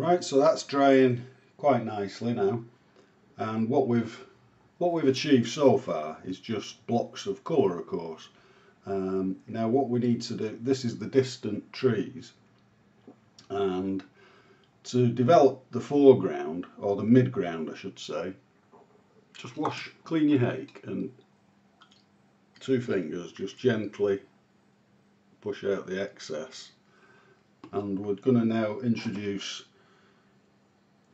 Right, so that's drying quite nicely now, and what we've achieved so far is just blocks of colour, of course. Now what we need to do, this is the distant trees, and to develop the foreground, or the midground I should say, just clean your hake and 2 fingers just gently push out the excess, and we're going to now introduce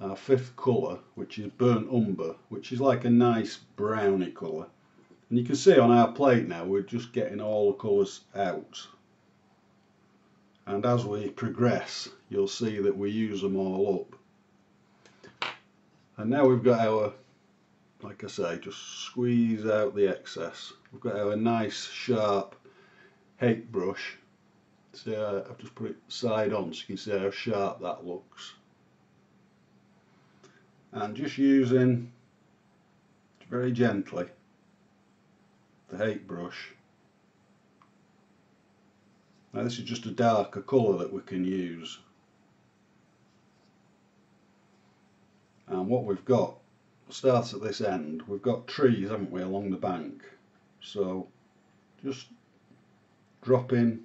our 5th colour, which is burnt umber, which is like a nice browny colour. And you can see on our plate now we're just getting all the colours out, and as we progress you'll see that we use them all up. And now we've got our, like I say, just squeeze out the excess. We've got our nice sharp HAKE brush. See, I've just put it side on so you can see how sharp that looks. And just using very gently the HAKE brush. Now this is just a darker colour that we can use. And what we've got starts at this end. We've got trees, haven't we, along the bank. So just drop in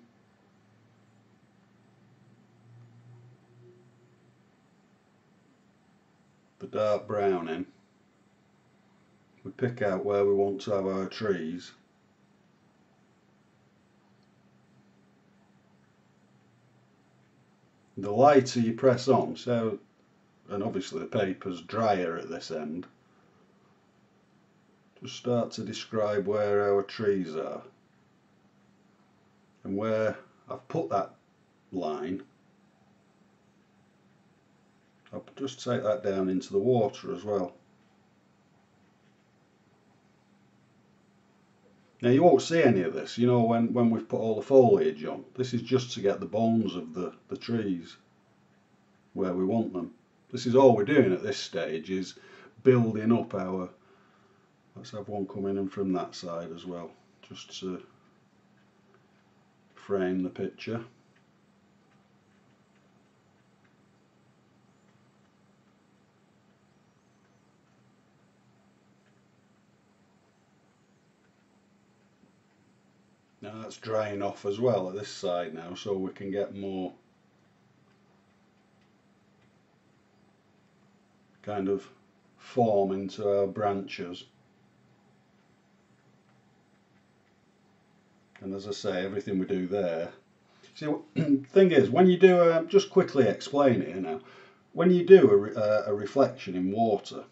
the dark brown in. We pick out where we want to have our trees. The lighter you press on, so, and obviously the paper's drier at this end, just start to describe where our trees are. And where I've put that line, I'll just take that down into the water as well. Now you won't see any of this, you know, when we've put all the foliage on. This is just to get the bones of the trees where we want them. This is all we're doing at this stage, is building up our, let's have one coming in from that side as well, just to frame the picture. Now that's drying off as well at this side now, so we can get more kind of form into our branches. And as I say, everything we do there. See, thing is, when you do, just quickly explain it now, when you do a reflection in water,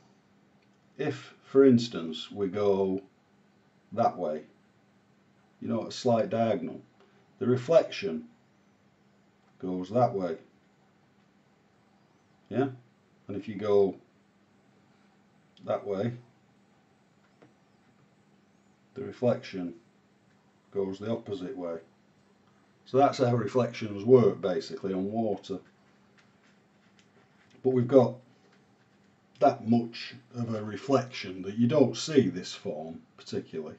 if for instance we go that way, you know, a slight diagonal, the reflection goes that way, yeah, and if you go that way, the reflection goes the opposite way. So that's how reflections work basically on water. But we've got that much of a reflection that you don't see this form particularly.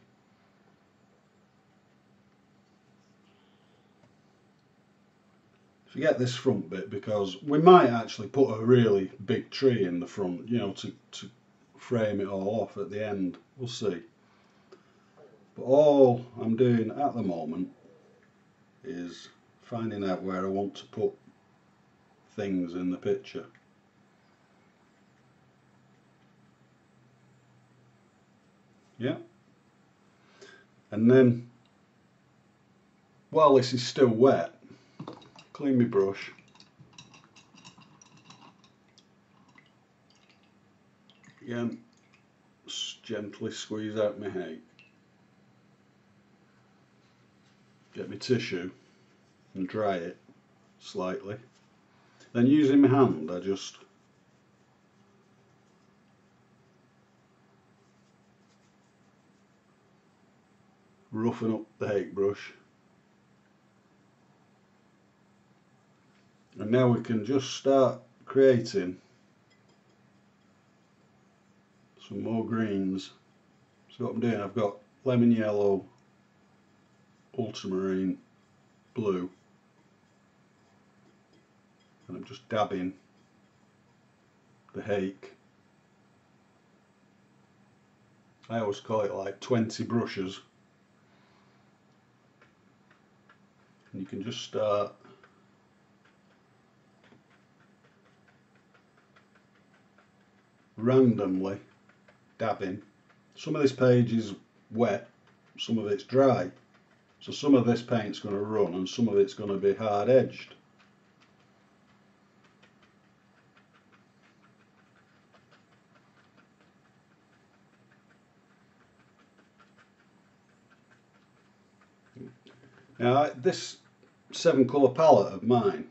Forget this front bit, because we might actually put a really big tree in the front, you know, to frame it all off at the end. We'll see. But all I'm doing at the moment is finding out where I want to put things in the picture. Yeah. And then, while this is still wet, clean my brush. Again, gently squeeze out my HAKE. Get my tissue and dry it slightly. Then using my hand, I just roughen up the HAKE brush. And now we can just start creating some more greens. So what I'm doing, I've got lemon yellow, ultramarine, blue, and I'm just dabbing the HAKE. I always call it like 20 brushes. And you can just start randomly dabbing. Some of this page is wet, some of it's dry. So some of this paint's going to run and some of it's going to be hard edged. Now this 7 colour palette of mine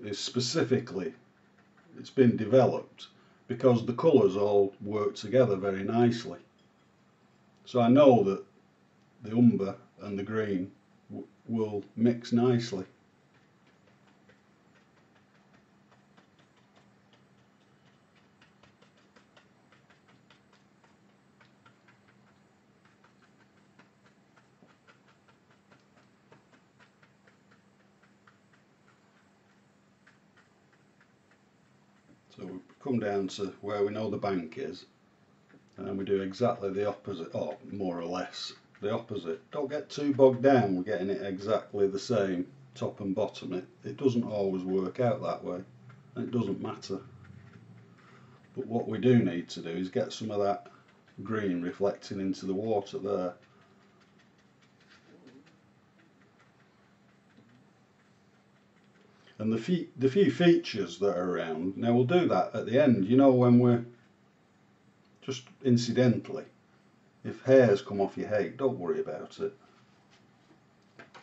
is specifically, it's been developed because the colours all work together very nicely. So I know that the umber and the green will mix nicely. So we come down to where we know the bank is, and we do exactly the opposite, or more or less the opposite. Don't get too bogged down with getting it exactly the same top and bottom. It doesn't always work out that way, and it doesn't matter. But what we do need to do is get some of that green reflecting into the water there. And the few features that are around, now we'll do that at the end, you know, when we're just incidentally, if hairs come off your HAKE, don't worry about it.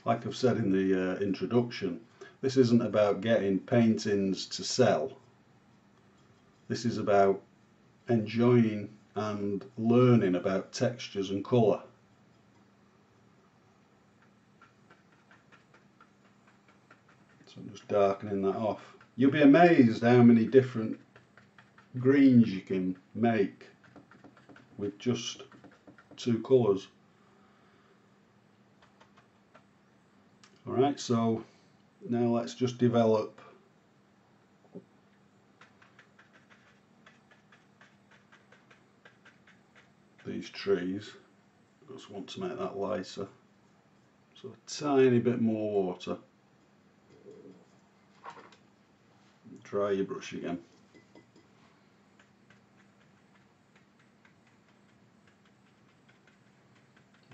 Like I've said in the introduction, this isn't about getting paintings to sell. This is about enjoying and learning about textures and colour. So I'm just darkening that off. You'll be amazed how many different greens you can make with just 2 colours. Alright, so now let's just develop these trees. I just want to make that lighter. So a tiny bit more water. Dry your brush again.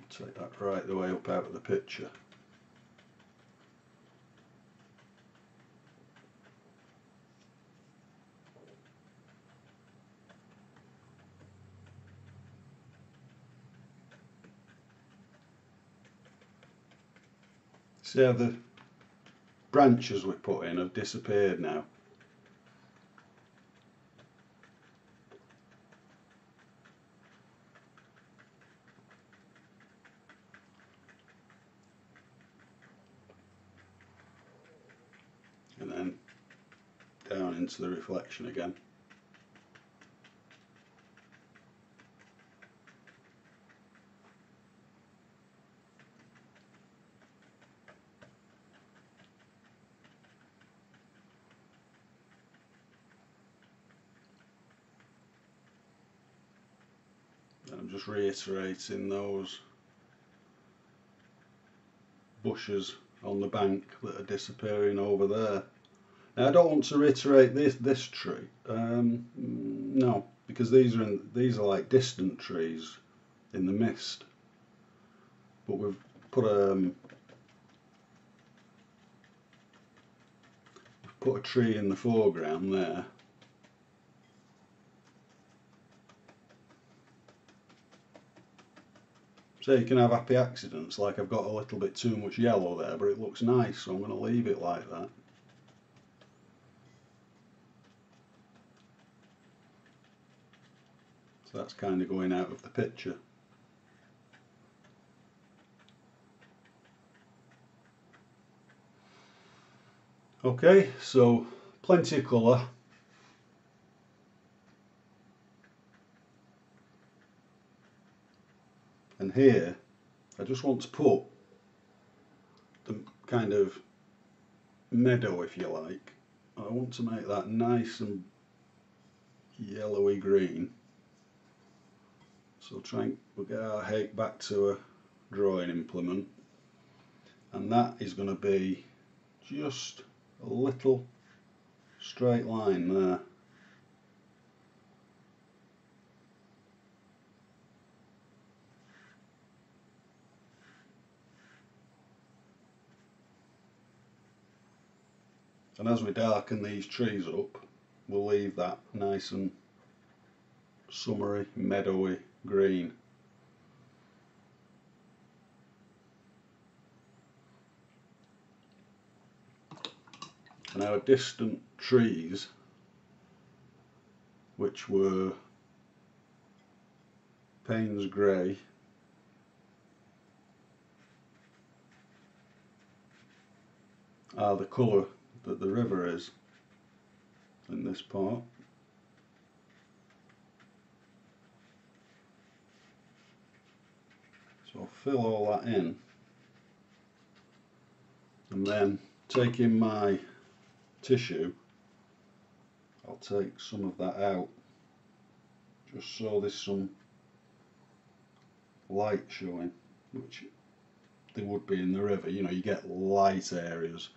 Take that right the way up out of the picture. See how the branches we put in have disappeared now? And then down into the reflection again. And I'm just reiterating those bushes on the bank that are disappearing over there. Now I don't want to reiterate this tree, no, because these are like distant trees in the mist. But we've put a tree in the foreground there. So you can have happy accidents, like I've got a little bit too much yellow there, but it looks nice, so I'm going to leave it like that. So that's kind of going out of the picture. Okay, so plenty of colour. And here, I just want to put the kind of meadow, if you like. I want to make that nice and yellowy green. So we'll get our HAKE back to a drawing implement, and that is going to be just a little straight line there. And as we darken these trees up, we'll leave that nice and summery, meadowy green. And our distant trees, which were Payne's grey, are the colour that the river is in this part. So I'll fill all that in, and then taking my tissue, I'll take some of that out just so there's some light showing, which there would be in the river. You know, you get light areas,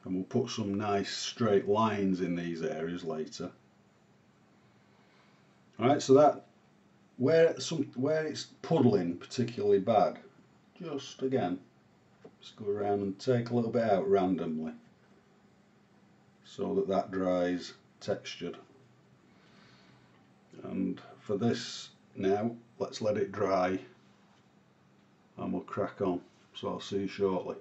and we'll put some nice straight lines in these areas later. Alright, so that where it's puddling particularly bad, just go around and take a little bit out randomly so that dries textured. And for this now, let's let it dry and we'll crack on. So I'll see you shortly.